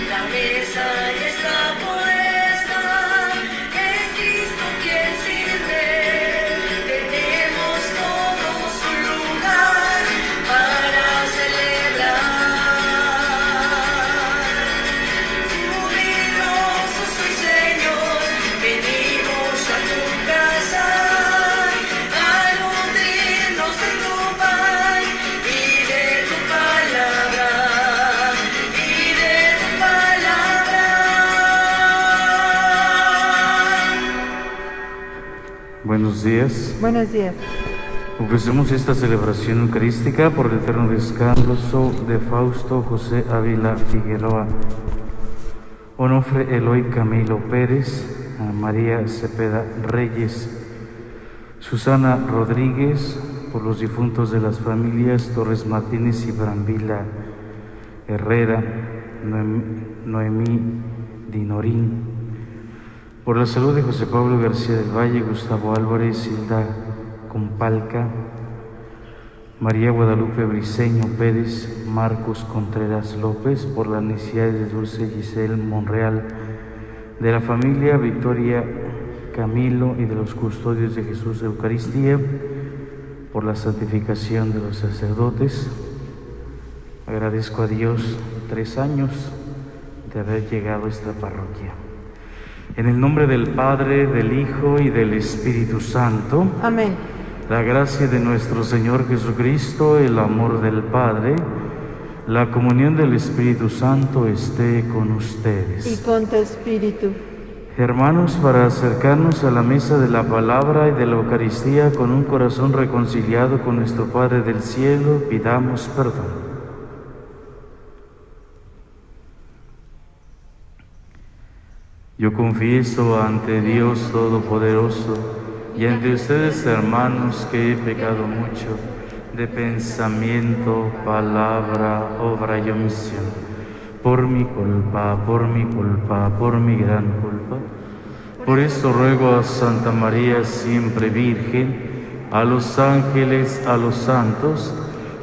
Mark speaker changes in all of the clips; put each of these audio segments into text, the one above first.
Speaker 1: La mesa ya está puesta, es Cristo quien sirve. Tenemos todos un lugar para celebrar. Jubiloso soy, Señor, venimos a tu casa a nutrirnos de tu pan y de tu palabra.
Speaker 2: Buenos días.
Speaker 3: Buenos días.
Speaker 2: Ofrecemos esta celebración eucarística por el eterno descanso de Fausto José Ávila Figueroa, Onofre Eloy Camilo Pérez, María Cepeda Reyes, Susana Rodríguez, por los difuntos de las familias Torres Martínez y Brambila Herrera, Noemí Dinorín, por la salud de José Pablo García del Valle, Gustavo Álvarez, Hilda Compalca, María Guadalupe Briceño Pérez, Marcos Contreras López, por las necesidades de Dulce Giselle Monreal, de la familia Victoria Camilo y de los custodios de Jesús Eucaristía, por la santificación de los sacerdotes. Agradezco a Dios 3 años de haber llegado a esta parroquia. En el nombre del Padre, del Hijo y del Espíritu Santo.
Speaker 3: Amén.
Speaker 2: La gracia de nuestro Señor Jesucristo, el amor del Padre, la comunión del Espíritu Santo esté con ustedes.
Speaker 3: Y con tu espíritu.
Speaker 2: Hermanos, para acercarnos a la mesa de la palabra y de la Eucaristía con un corazón reconciliado con nuestro Padre del cielo, pidamos perdón. Yo confieso ante Dios Todopoderoso y ante ustedes, hermanos, que he pecado mucho de pensamiento, palabra, obra y omisión, por mi culpa, por mi gran culpa. Por eso ruego a Santa María, siempre Virgen, a los ángeles, a los santos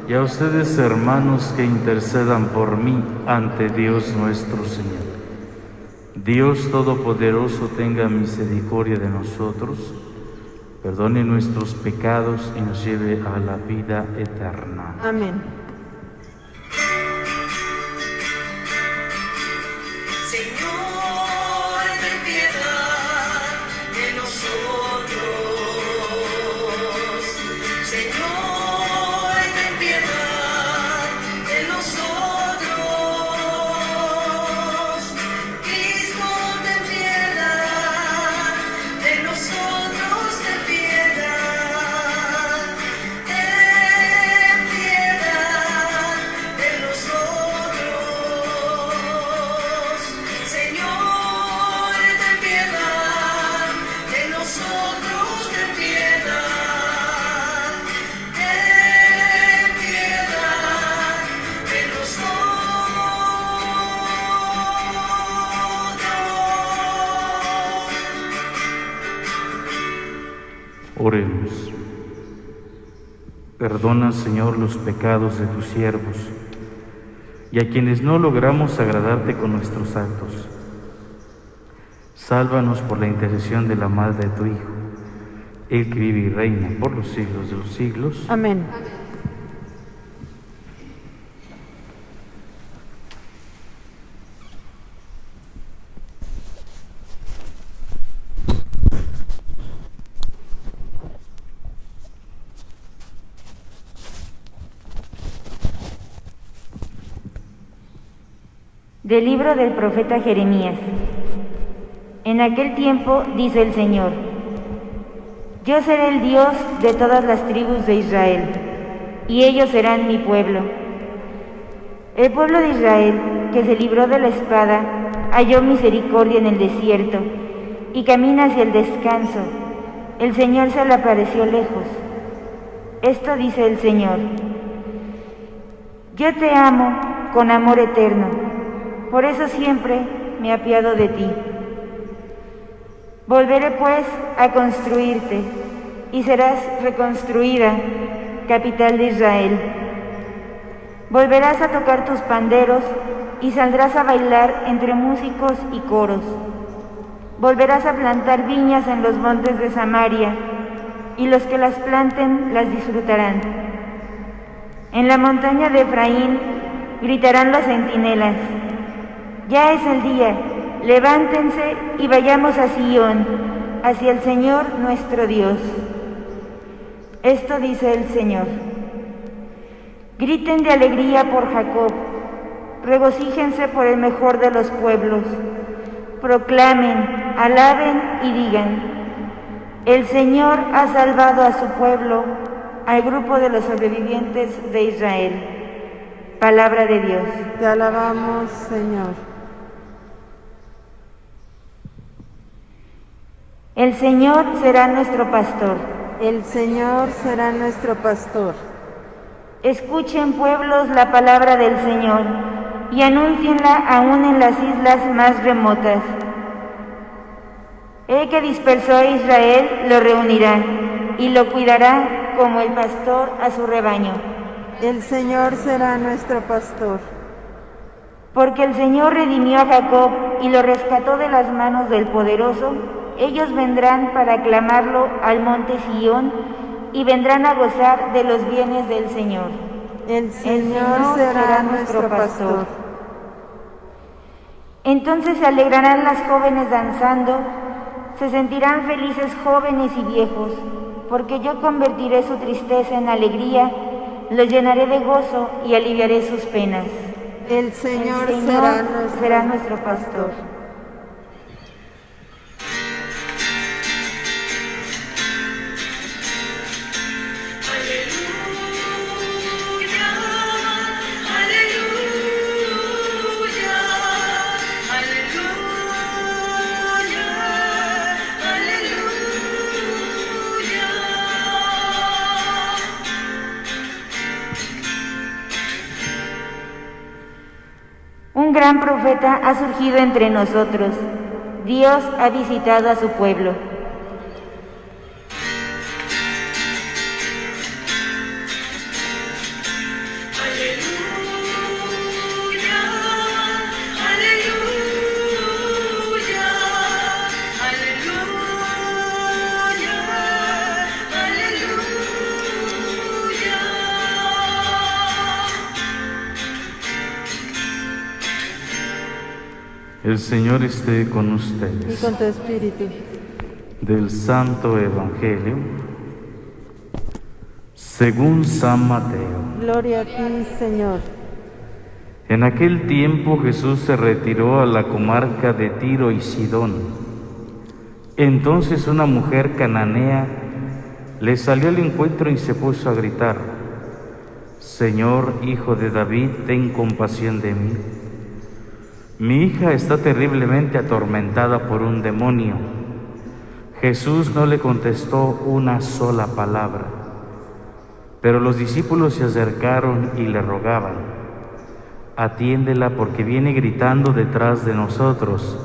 Speaker 2: y a ustedes, hermanos, que intercedan por mí ante Dios nuestro Señor. Dios Todopoderoso tenga misericordia de nosotros, perdone nuestros pecados y nos lleve a la vida eterna.
Speaker 3: Amén.
Speaker 1: Señor, ten piedad de nosotros. Señor, ten piedad de nosotros. Cristo, ten piedad de nosotros, ten piedad. Ten piedad de nosotros. Señor, ten piedad de nosotros, ten piedad. Ten piedad de nosotros.
Speaker 2: Oremos. Perdona, Señor, los pecados de tus siervos y a quienes no logramos agradarte con nuestros actos. Sálvanos por la intercesión de la Madre de tu Hijo, Él que vive y reina por los siglos de los siglos.
Speaker 3: Amén.
Speaker 4: Del libro del profeta Jeremías. En aquel tiempo, dice el Señor, yo seré el Dios de todas las tribus de Israel, y ellos serán mi pueblo. El pueblo de Israel, que se libró de la espada, halló misericordia en el desierto, y camina hacia el descanso. El Señor se le apareció lejos. Esto dice el Señor: yo te amo con amor eterno. Por eso siempre me apiado de ti. Volveré pues a construirte, y serás reconstruida, capital de Israel. Volverás a tocar tus panderos y saldrás a bailar entre músicos y coros. Volverás a plantar viñas en los montes de Samaria, y los que las planten las disfrutarán. En la montaña de Efraín gritarán los centinelas: ya es el día, levántense y vayamos a Sión, hacia el Señor nuestro Dios. Esto dice el Señor. Griten de alegría por Jacob, regocíjense por el mejor de los pueblos. Proclamen, alaben y digan: el Señor ha salvado a su pueblo, al grupo de los sobrevivientes de Israel. Palabra de Dios.
Speaker 3: Te alabamos, Señor.
Speaker 4: El Señor será nuestro pastor.
Speaker 3: El Señor será nuestro pastor.
Speaker 4: Escuchen, pueblos, la palabra del Señor y anúncienla aún en las islas más remotas. El que dispersó a Israel lo reunirá y lo cuidará como el pastor a su rebaño.
Speaker 3: El Señor será nuestro pastor.
Speaker 4: Porque el Señor redimió a Jacob y lo rescató de las manos del poderoso, ellos vendrán para aclamarlo al monte Sión y vendrán a gozar de los bienes del Señor.
Speaker 3: El Señor será nuestro pastor.
Speaker 4: Entonces se alegrarán las jóvenes danzando, se sentirán felices jóvenes y viejos, porque yo convertiré su tristeza en alegría, los llenaré de gozo y aliviaré sus penas.
Speaker 3: El Señor
Speaker 4: será nuestro pastor. Un gran profeta ha surgido entre nosotros. Dios ha visitado a su pueblo.
Speaker 2: El Señor esté con
Speaker 3: y
Speaker 2: ustedes.
Speaker 3: con tu espíritu.
Speaker 2: Del Santo Evangelio según San Mateo.
Speaker 3: Gloria a ti, Señor.
Speaker 2: En aquel tiempo Jesús se retiró a la comarca de Tiro y Sidón. Entonces una mujer cananea le salió al encuentro y se puso a gritar: Señor, Hijo de David, ten compasión de mí. Mi hija está terriblemente atormentada por un demonio. Jesús no le contestó una sola palabra, pero los discípulos se acercaron y le rogaban: atiéndela porque viene gritando detrás de nosotros.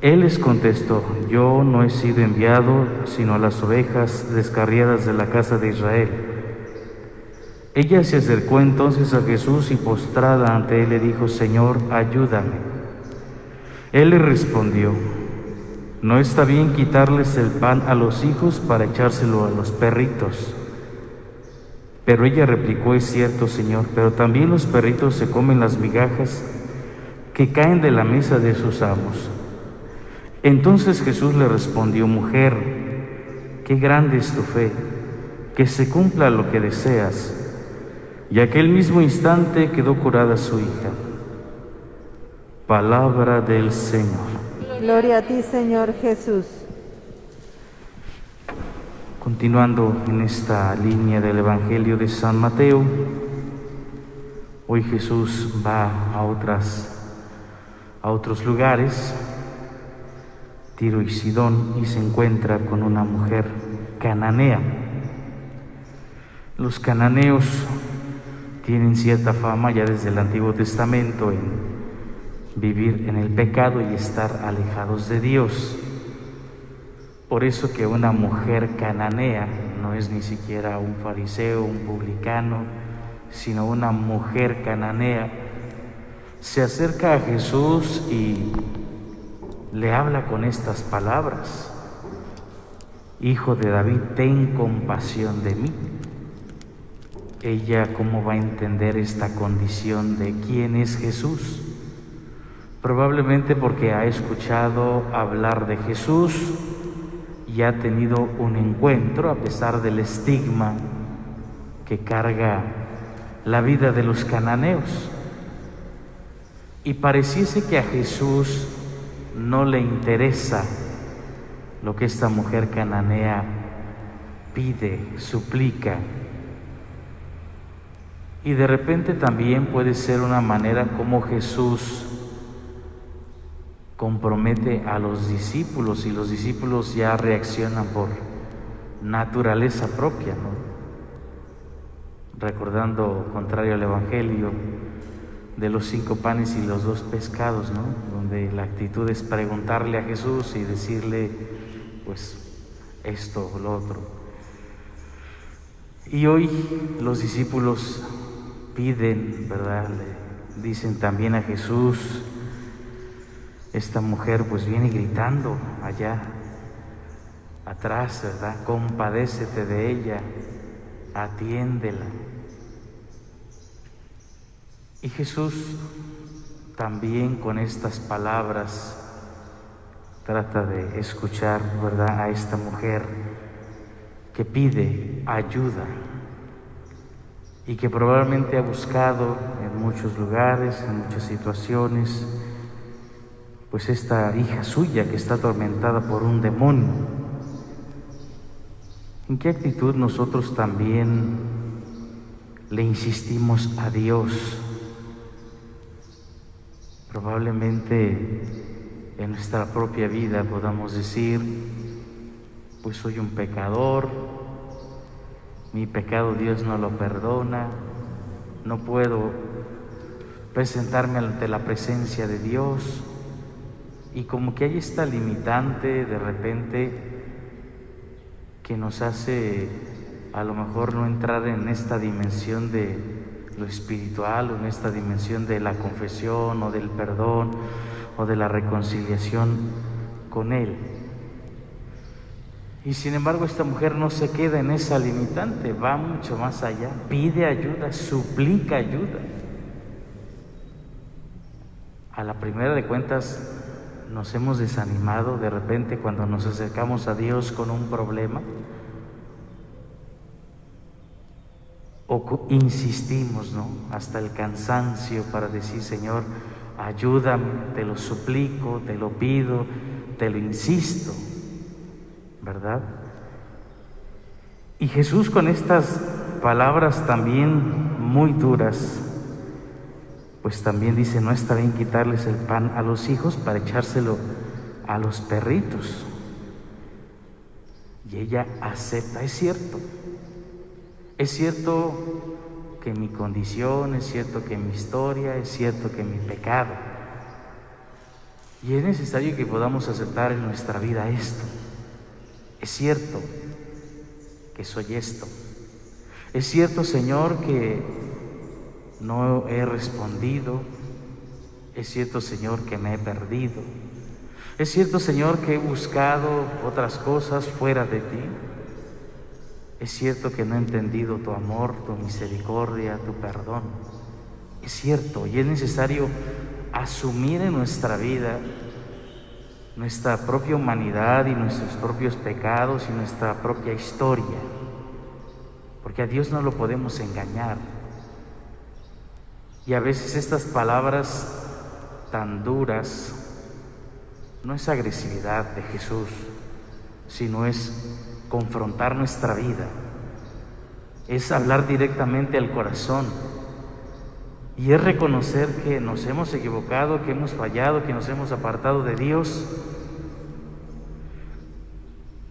Speaker 2: Él les contestó: yo no he sido enviado sino a las ovejas descarriadas de la casa de Israel. Ella se acercó entonces a Jesús y postrada ante él le dijo: Señor, ayúdame. Él le respondió: no está bien quitarles el pan a los hijos para echárselo a los perritos. Pero ella replicó: es cierto, Señor, pero también los perritos se comen las migajas que caen de la mesa de sus amos. Entonces Jesús le respondió: mujer, qué grande es tu fe, que se cumpla lo que deseas. Y aquel mismo instante quedó curada su hija. Palabra del Señor.
Speaker 3: Gloria a ti, Señor Jesús.
Speaker 2: Continuando en esta línea del Evangelio de San Mateo, hoy Jesús va a otros lugares, Tiro y Sidón, y se encuentra con una mujer cananea. Los cananeos tienen cierta fama ya desde el Antiguo Testamento en vivir en el pecado y estar alejados de Dios. Por eso que una mujer cananea no es ni siquiera un fariseo, un publicano, sino una mujer cananea se acerca a Jesús y le habla con estas palabras: Hijo de David, ten compasión de mí. Ella, ¿cómo va a entender esta condición de quién es Jesús? Probablemente porque ha escuchado hablar de Jesús y ha tenido un encuentro, a pesar del estigma que carga la vida de los cananeos. Y pareciese que a Jesús no le interesa lo que esta mujer cananea pide, suplica. Y de repente también puede ser una manera como Jesús compromete a los discípulos, y los discípulos ya reaccionan por naturaleza propia, ¿no? Recordando, contrario al Evangelio, de los 5 panes y los 2 pescados, ¿no? Donde la actitud es preguntarle a Jesús y decirle, pues, esto o lo otro. Y hoy los discípulos piden, ¿verdad? Le dicen también a Jesús. Esta mujer pues viene gritando allá atrás, ¿verdad? Compadécete de ella, atiéndela. Y Jesús también con estas palabras trata de escuchar, ¿verdad?, a esta mujer que pide ayuda y que probablemente ha buscado en muchos lugares, en muchas situaciones, pues esta hija suya que está atormentada por un demonio. ¿En qué actitud nosotros también le insistimos a Dios? Probablemente en nuestra propia vida podamos decir, pues soy un pecador, mi pecado Dios no lo perdona, no puedo presentarme ante la presencia de Dios. Y como que hay esta limitante de repente que nos hace a lo mejor no entrar en esta dimensión de lo espiritual, o en esta dimensión de la confesión o del perdón o de la reconciliación con Él. Y sin embargo esta mujer no se queda en esa limitante, va mucho más allá, pide ayuda, suplica ayuda. A la primera de cuentas nos hemos desanimado de repente cuando nos acercamos a Dios con un problema, o insistimos, ¿no?, hasta el cansancio para decir, Señor, ayúdame, te lo suplico, te lo pido, te lo insisto, ¿verdad? Y Jesús con estas palabras también muy duras, pues también dice, no está bien quitarles el pan a los hijos para echárselo a los perritos. Y ella acepta, es cierto que mi condición, es cierto que mi historia, es cierto que mi pecado. Y es necesario que podamos aceptar en nuestra vida esto. Es cierto que soy esto. Es cierto, Señor, que no he respondido. Es cierto, Señor, que me he perdido. Es cierto, Señor, que he buscado otras cosas fuera de ti. Es cierto que no he entendido tu amor, tu misericordia, tu perdón. Es cierto, y es necesario asumir en nuestra vida nuestra propia humanidad y nuestros propios pecados y nuestra propia historia, porque a Dios no lo podemos engañar. Y a veces estas palabras tan duras no es agresividad de Jesús, sino es confrontar nuestra vida, es hablar directamente al corazón, y es reconocer que nos hemos equivocado, que hemos fallado, que nos hemos apartado de Dios.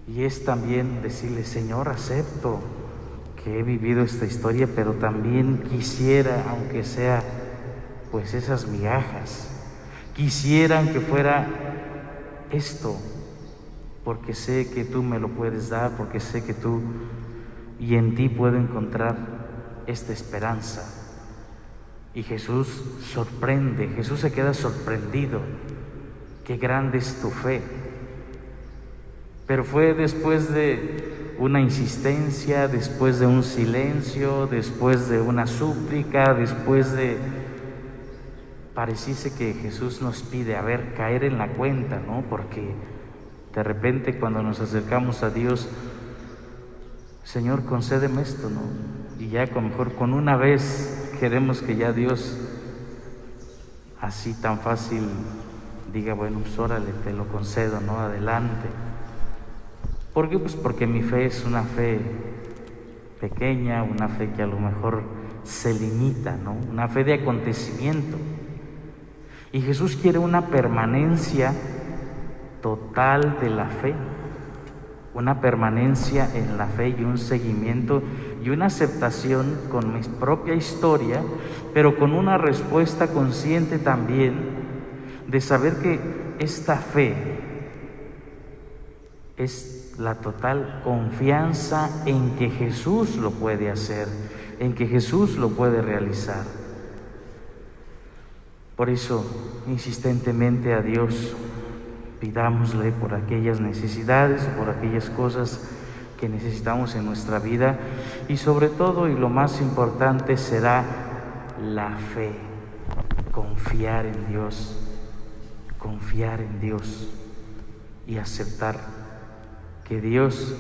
Speaker 2: Y es también decirle, Señor, acepto que he vivido esta historia, pero también quisiera, aunque sea pues esas migajas, quisieran que fuera esto, porque sé que tú me lo puedes dar, porque sé que tú y en ti puedo encontrar esta esperanza. Y Jesús sorprende, Jesús se queda sorprendido. Qué grande es tu fe. Pero fue después de una insistencia, después de un silencio, después de una súplica, después de... Pareciese que Jesús nos pide, a ver, caer en la cuenta, ¿no? Porque de repente cuando nos acercamos a Dios, Señor, concédeme esto, ¿no? Y ya a lo mejor con una vez queremos que ya Dios así tan fácil diga, bueno, pues órale, te lo concedo, ¿no? Adelante. ¿Por qué? Pues porque mi fe es una fe pequeña, una fe que a lo mejor se limita, ¿no? Una fe de acontecimiento. Y Jesús quiere una permanencia total de la fe, una permanencia en la fe y un seguimiento y una aceptación con mi propia historia, pero con una respuesta consciente también de saber que esta fe es la total confianza en que Jesús lo puede hacer, en que Jesús lo puede realizar. Por eso, insistentemente a Dios, pidámosle por aquellas necesidades, por aquellas cosas que necesitamos en nuestra vida, y sobre todo, y lo más importante, será la fe, confiar en Dios y aceptar que Dios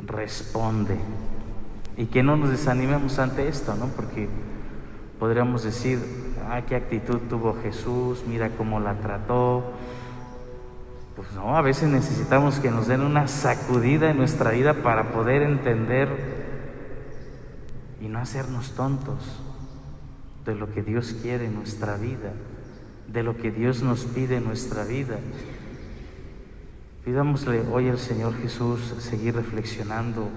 Speaker 2: responde, y que no nos desanimemos ante esto, ¿no? Porque podríamos decir, qué actitud tuvo Jesús, mira cómo la trató. Pues no, a veces necesitamos que nos den una sacudida en nuestra vida para poder entender y no hacernos tontos de lo que Dios quiere en nuestra vida, de lo que Dios nos pide en nuestra vida. Pidámosle hoy al Señor Jesús seguir reflexionando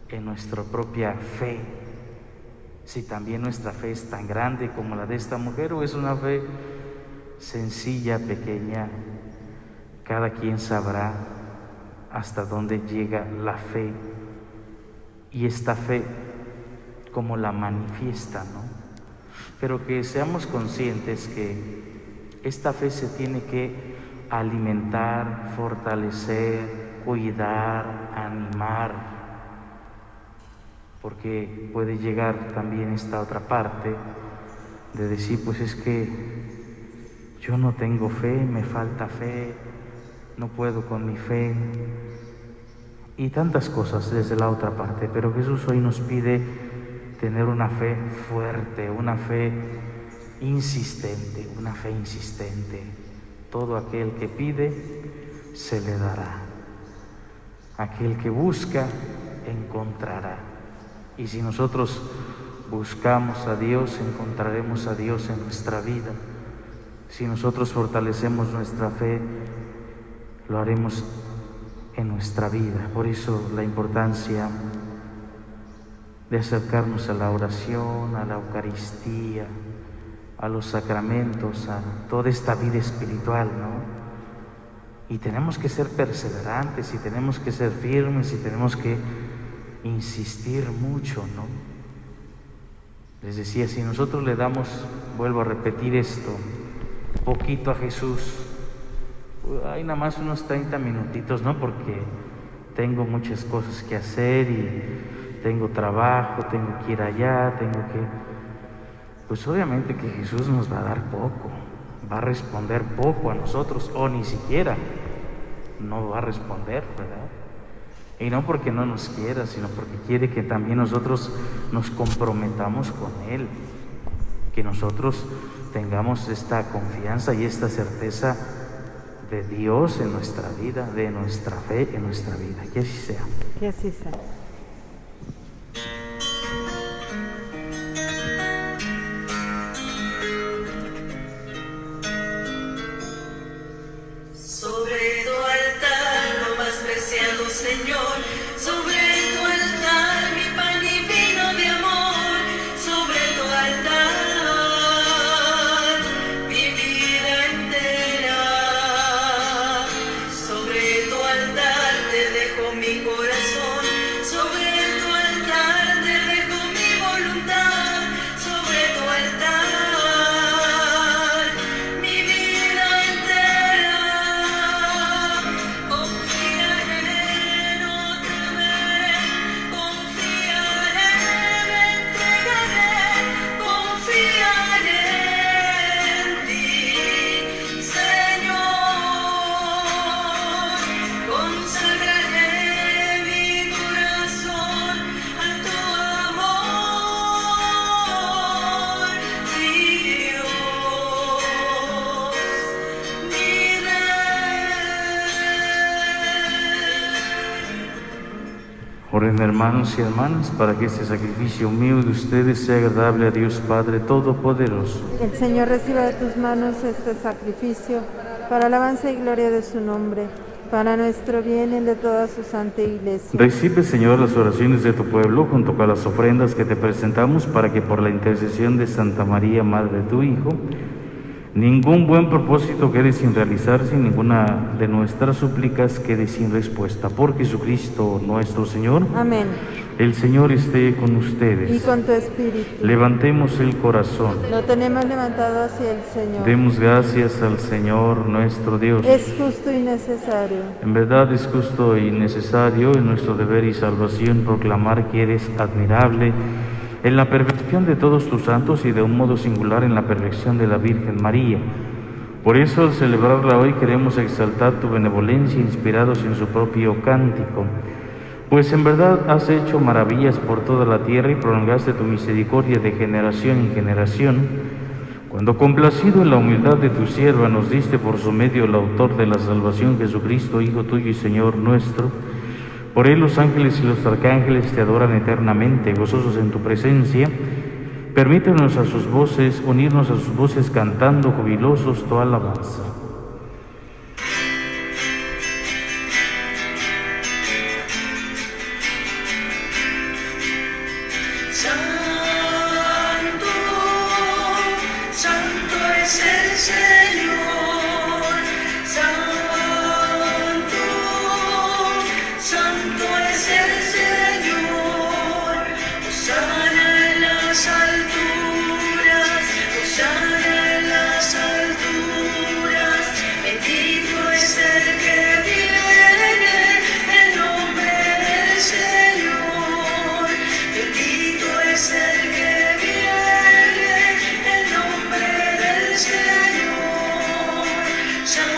Speaker 2: en nuestra propia fe, si también nuestra fe es tan grande como la de esta mujer o es una fe sencilla, pequeña. Cada quien sabrá hasta dónde llega la fe y esta fe como la manifiesta, ¿no? Pero que seamos conscientes que esta fe se tiene que alimentar, fortalecer, cuidar, animar, porque puede llegar también esta otra parte de decir, pues es que yo no tengo fe, me falta fe, no puedo con mi fe, y tantas cosas desde la otra parte. Pero Jesús hoy nos pide tener una fe fuerte, una fe insistente, una fe insistente. Todo aquel que pide, se le dará. Aquel que busca, encontrará. Y si nosotros buscamos a Dios, encontraremos a Dios en nuestra vida. Si nosotros fortalecemos nuestra fe, lo haremos en nuestra vida. Por eso la importancia de acercarnos a la oración, a la Eucaristía, a los sacramentos, a toda esta vida espiritual, ¿no? Y tenemos que ser perseverantes, y tenemos que ser firmes, y tenemos que insistir mucho, ¿no? Les decía, si nosotros le damos, vuelvo a repetir esto, poquito a Jesús, hay nada más unos 30 minutitos, ¿no? Porque tengo muchas cosas que hacer y tengo trabajo, tengo que ir allá, pues obviamente que Jesús nos va a dar poco, va a responder poco a nosotros, o ni siquiera no va a responder, ¿verdad? Y no porque no nos quiera, sino porque quiere que también nosotros nos comprometamos con Él, que nosotros tengamos esta confianza y esta certeza de Dios en nuestra vida, de nuestra fe en nuestra vida. Que así sea.
Speaker 3: Que así sea.
Speaker 1: Sobre tu altar, lo más preciado, Señor, sobre tu altar, mi pan y vino de amor, sobre tu altar, mi vida entera, sobre tu altar te dejo mi corazón, sobre tu altar te dejo mi voluntad, sobre tu altar
Speaker 2: Oren, hermanos y hermanas, para que este sacrificio mío y de ustedes sea agradable a Dios Padre Todopoderoso.
Speaker 3: El Señor reciba de tus manos este sacrificio para alabanza y gloria de su nombre, para nuestro bien y el de toda su santa Iglesia.
Speaker 2: Recibe, Señor, las oraciones de tu pueblo junto con las ofrendas que te presentamos, para que por la intercesión de Santa María, Madre de tu Hijo, ningún buen propósito quede sin realizarse y ninguna de nuestras súplicas quede sin respuesta. Por Jesucristo nuestro Señor.
Speaker 3: Amén.
Speaker 2: El Señor esté con ustedes.
Speaker 3: Y con tu espíritu.
Speaker 2: Levantemos el corazón.
Speaker 3: Lo tenemos levantado hacia el Señor.
Speaker 2: Demos gracias al Señor nuestro Dios.
Speaker 3: Es justo y necesario.
Speaker 2: En verdad es justo y necesario, en nuestro deber y salvación, proclamar que eres admirable en la perfección de todos tus santos y de un modo singular en la perfección de la Virgen María. Por eso, al celebrarla hoy, queremos exaltar tu benevolencia, inspirados en su propio cántico. Pues en verdad has hecho maravillas por toda la tierra y prolongaste tu misericordia de generación en generación, cuando, complacido en la humildad de tu sierva, nos diste por su medio el autor de la salvación, Jesucristo, Hijo tuyo y Señor nuestro. Por él los ángeles y los arcángeles te adoran eternamente, gozosos en tu presencia. Permítenos a sus voces, unirnos a sus voces, cantando jubilosos tu alabanza.
Speaker 1: Santo, santo es el Señor, santo, santo es el Señor. Hosana en las alturas, hosana en las alturas. Bendito es el que viene en nombre del Señor. Bendito es el que viene en nombre del Señor. Santo,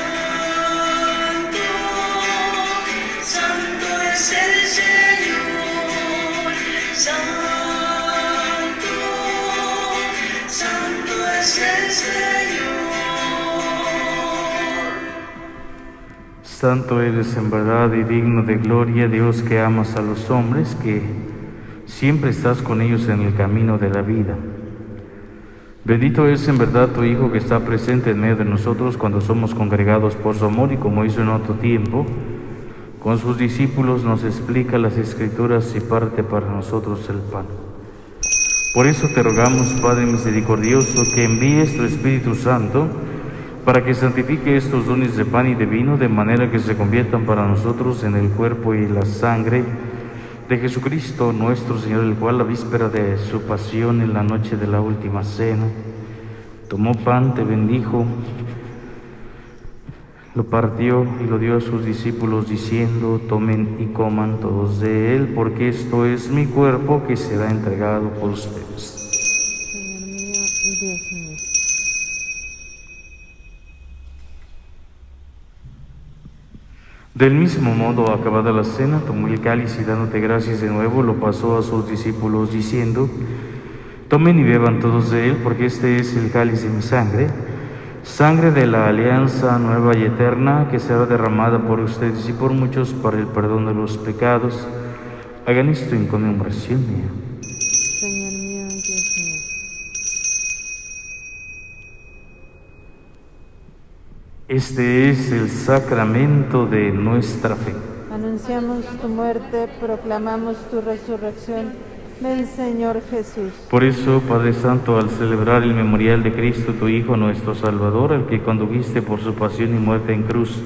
Speaker 1: santo es el Señor. Santo, santo es el Señor.
Speaker 2: Santo eres en verdad y digno de gloria, Dios, que amas a los hombres, que siempre estás con ellos en el camino de la vida. Bendito es en verdad tu Hijo, que está presente en medio de nosotros cuando somos congregados por su amor, y como hizo en otro tiempo, con sus discípulos nos explica las Escrituras y parte para nosotros el pan. Por eso te rogamos, Padre misericordioso, que envíes tu Espíritu Santo para que santifique estos dones de pan y de vino, de manera que se conviertan para nosotros en el cuerpo y la sangre de Jesucristo nuestro Señor, el cual, la víspera de su pasión, en la noche de la última cena, tomó pan, te bendijo, lo partió y lo dio a sus discípulos, diciendo: tomen y coman todos de él, porque esto es mi cuerpo, que será entregado por ustedes.
Speaker 3: Señor mío y Dios mío.
Speaker 2: Del mismo modo, acabada la cena, tomó el cáliz y, dándote gracias de nuevo, lo pasó a sus discípulos, diciendo: tomen y beban todos de él, porque este es el cáliz de mi sangre, sangre de la alianza nueva y eterna, que será derramada por ustedes y por muchos para el perdón de los pecados. Hagan esto en conmemoración mía.
Speaker 3: Señor mío y Dios mío.
Speaker 2: Este es el sacramento de nuestra fe.
Speaker 3: Anunciamos tu muerte, proclamamos tu resurrección. Ven, Señor Jesús.
Speaker 2: Por eso, Padre Santo, al celebrar el memorial de Cristo, tu Hijo, nuestro Salvador, al que condujiste por su pasión y muerte en cruz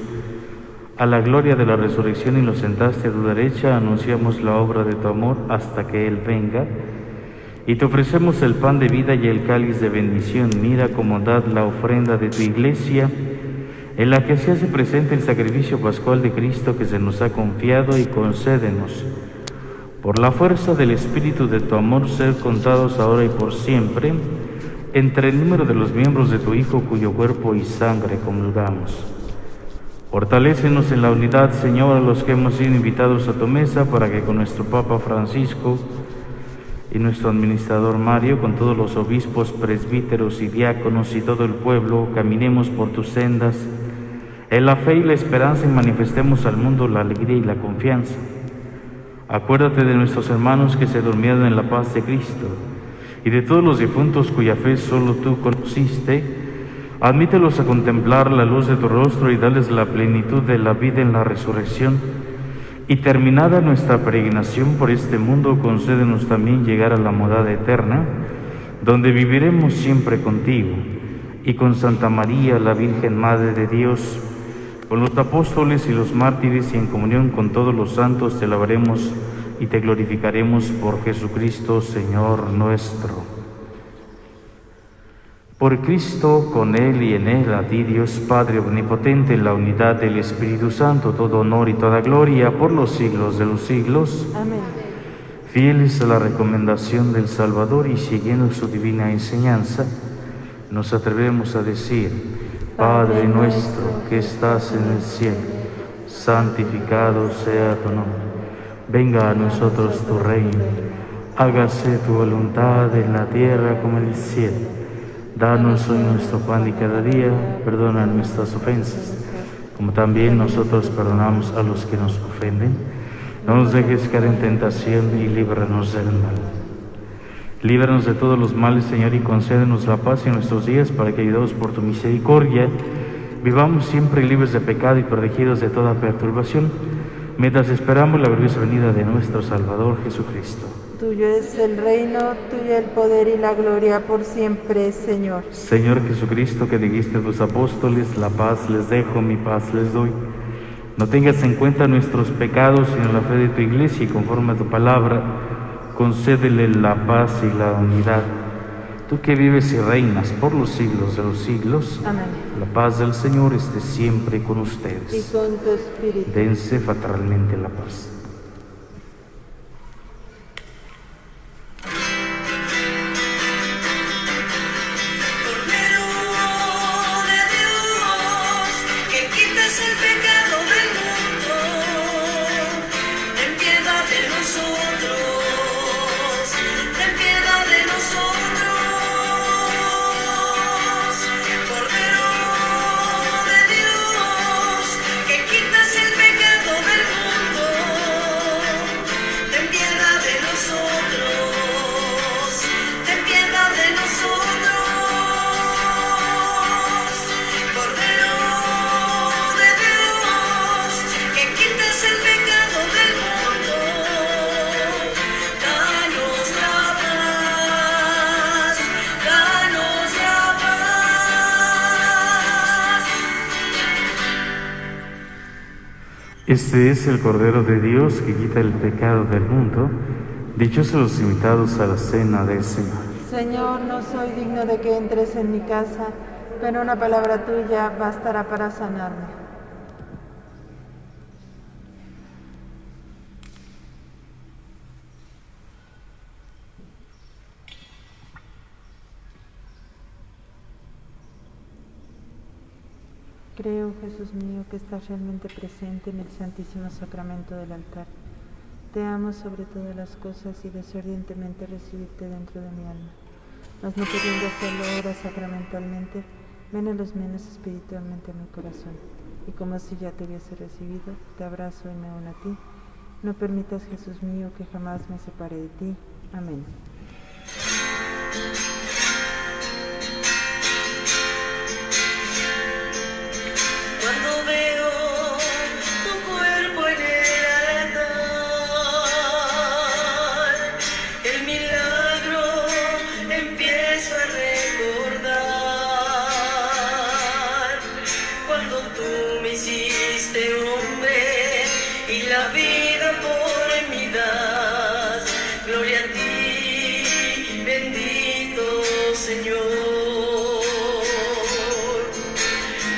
Speaker 2: a la gloria de la resurrección y lo sentaste a tu derecha, anunciamos la obra de tu amor hasta que Él venga, y te ofrecemos el pan de vida y el cáliz de bendición. Mira con bondad la ofrenda de tu Iglesia, en la que se hace presente el sacrificio pascual de Cristo que se nos ha confiado, y concédenos, por la fuerza del Espíritu de tu amor, ser contados ahora y por siempre entre el número de los miembros de tu Hijo, cuyo cuerpo y sangre comulgamos. Fortalécenos en la unidad, Señor, a los que hemos sido invitados a tu mesa, para que con nuestro Papa Francisco y nuestro administrador Mario, con todos los obispos, presbíteros y diáconos y todo el pueblo, caminemos por tus sendas en la fe y la esperanza, y manifestemos al mundo la alegría y la confianza. Acuérdate de nuestros hermanos que se durmieron en la paz de Cristo, y de todos los difuntos cuya fe solo tú conociste. Admítelos a contemplar la luz de tu rostro y dales la plenitud de la vida en la resurrección. Y terminada nuestra peregrinación por este mundo, concédenos también llegar a la morada eterna, donde viviremos siempre contigo, y con Santa María, la Virgen Madre de Dios, con los apóstoles y los mártires y en comunión con todos los santos, te alabaremos y te glorificaremos por Jesucristo, Señor nuestro. Por Cristo, con Él y en Él, a ti, Dios Padre Omnipotente, en la unidad del Espíritu Santo, todo honor y toda gloria por los siglos de los siglos.
Speaker 3: Amén.
Speaker 2: Fieles a la recomendación del Salvador y siguiendo su divina enseñanza, nos atrevemos a decir: Padre nuestro que estás en el cielo, santificado sea tu nombre. Venga a nosotros tu reino. Hágase tu voluntad en la tierra como en el cielo. Danos hoy nuestro pan de cada día. Perdona nuestras ofensas, como también nosotros perdonamos a los que nos ofenden. No nos dejes caer en tentación y líbranos del mal. Líbranos de todos los males, Señor, y concédenos la paz en nuestros días, para que, ayudados por tu misericordia, vivamos siempre libres de pecado y protegidos de toda perturbación, mientras esperamos la gloriosa venida de nuestro Salvador Jesucristo.
Speaker 3: Tuyo es el reino, tuyo el poder y la gloria por siempre, Señor.
Speaker 2: Señor Jesucristo, que dijiste a tus apóstoles: la paz les dejo, mi paz les doy. No tengas en cuenta nuestros pecados, sino la fe de tu Iglesia, y conforme a tu palabra, concédele la paz y la unidad. Tú que vives y reinas por los siglos de los siglos.
Speaker 3: Amén.
Speaker 2: La paz del Señor esté siempre con
Speaker 3: Y
Speaker 2: ustedes.
Speaker 3: con tu espíritu.
Speaker 2: Dense fraternalmente la paz.
Speaker 1: Cordero de Dios, que quitas el pecado del mundo, ten piedad de nosotros, ten piedad de nosotros. Cordero de Dios, que quitas el pecado del mundo, ten piedad de nosotros, ten piedad de nosotros. Cordero de Dios, que quitas el pecado del mundo, danos la paz, danos la paz.
Speaker 2: Este es el Cordero de Dios que quita el pecado del mundo. Dichosos los invitados a la cena del Señor.
Speaker 3: Señor, no soy digno de que entres en mi casa, pero una palabra tuya bastará para sanarme. Creo, Jesús mío, que estás realmente presente en el Santísimo Sacramento del altar. Te amo sobre todas las cosas y deseo ardientemente recibirte dentro de mi alma. Mas no pudiendo hacerlo ahora sacramentalmente, ven a los menos espiritualmente a mi corazón. Y como si ya te hubiese recibido, te abrazo y me uno a ti. No permitas, Jesús mío, que jamás me separe de ti. Amén.
Speaker 1: Cuando veo tu cuerpo en el altar, el milagro empiezo a recordar. Cuando tú me hiciste hombre y la vida por mí das, gloria a ti, bendito Señor.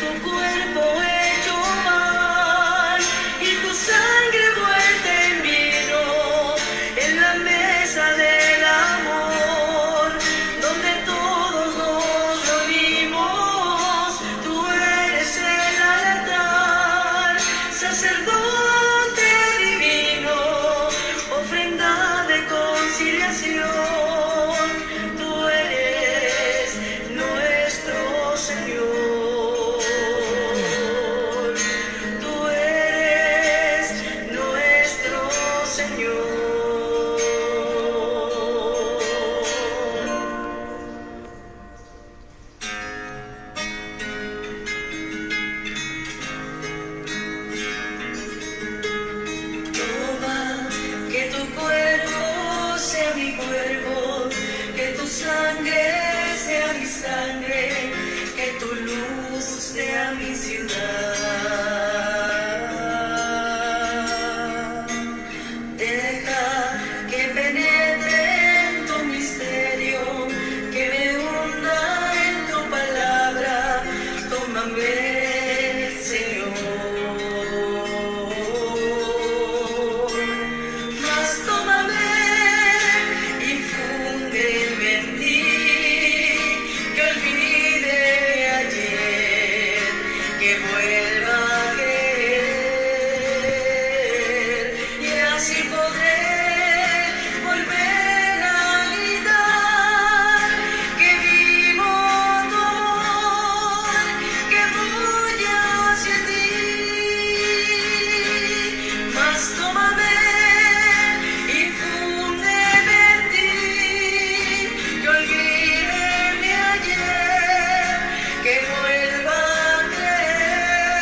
Speaker 1: Tu cuerpo hecho pan y tu sangre vuelta en vino, en la mesa del amor, donde todos nos reunimos. Tú eres el altar sangre sea mi sangre, que tu luz sea mi ciudad. Deja que penetre en tu misterio, que me hunda en tu palabra. Tómame, Señor. Mas tómame y fúndeme en ti, que olvide ayer, que vuelva a creer, y así podré volver a gritar que vivo tu amor, que voy hacia ti. Mas tómame y fúndeme en ti, que olvide mi ayer, que vuelva a creer,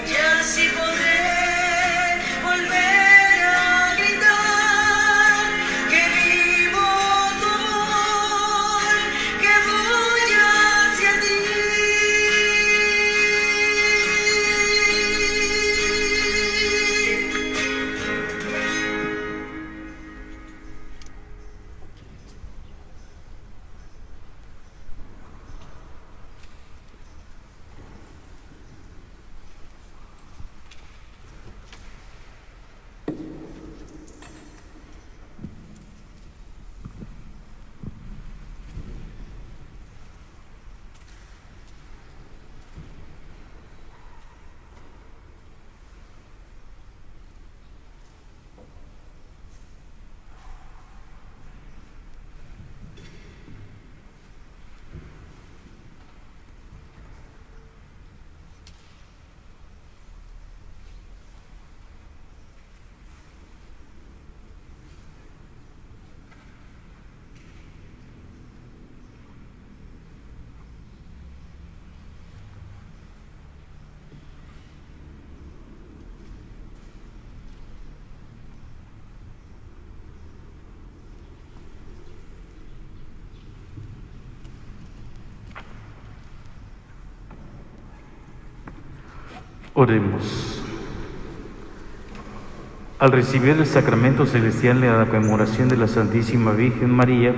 Speaker 1: y así podré volver a gritar que vivo tu amor, que voy hacia ti.
Speaker 2: Oremos. Al recibir el sacramento celestial de la conmemoración de la Santísima Virgen María,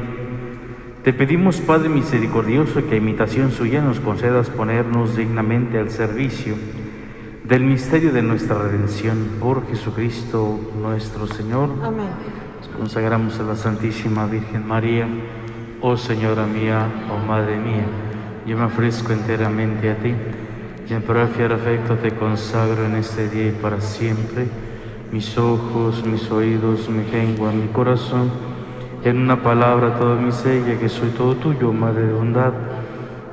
Speaker 2: te pedimos, Padre misericordioso, que a imitación suya nos concedas ponernos dignamente al servicio del misterio de nuestra redención. Por Jesucristo nuestro Señor.
Speaker 3: Amén.
Speaker 2: Nos consagramos a la Santísima Virgen María. Oh Señora mía, oh Madre mía, yo me ofrezco enteramente a ti, y en prueba fiel afecto te consagro en este día y para siempre mis ojos, mis oídos, mi lengua, mi corazón, en una palabra todo mi ser, ya que soy todo tuyo, Madre de bondad.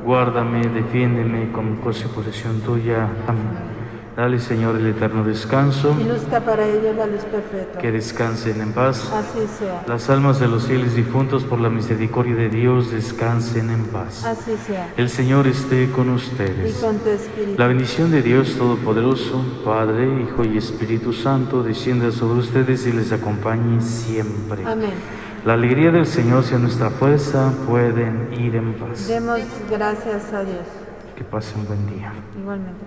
Speaker 2: Guárdame, defiéndeme como cosa y posesión tuya. Amén. Dale, Señor, el eterno descanso.
Speaker 3: Ilustra para ellos la luz perpetua.
Speaker 2: Que descansen en paz.
Speaker 3: Así sea.
Speaker 2: Las almas de los fieles difuntos, por la misericordia de Dios, descansen en paz.
Speaker 3: Así sea.
Speaker 2: El Señor esté con
Speaker 3: Y
Speaker 2: ustedes.
Speaker 3: con tu espíritu.
Speaker 2: La bendición de Dios Todopoderoso, Padre, Hijo y Espíritu Santo, descienda sobre ustedes y les acompañe siempre.
Speaker 3: Amén.
Speaker 2: La alegría del Señor sea nuestra fuerza. Pueden ir en paz.
Speaker 3: Demos gracias a Dios.
Speaker 2: Que pasen buen día.
Speaker 3: Igualmente.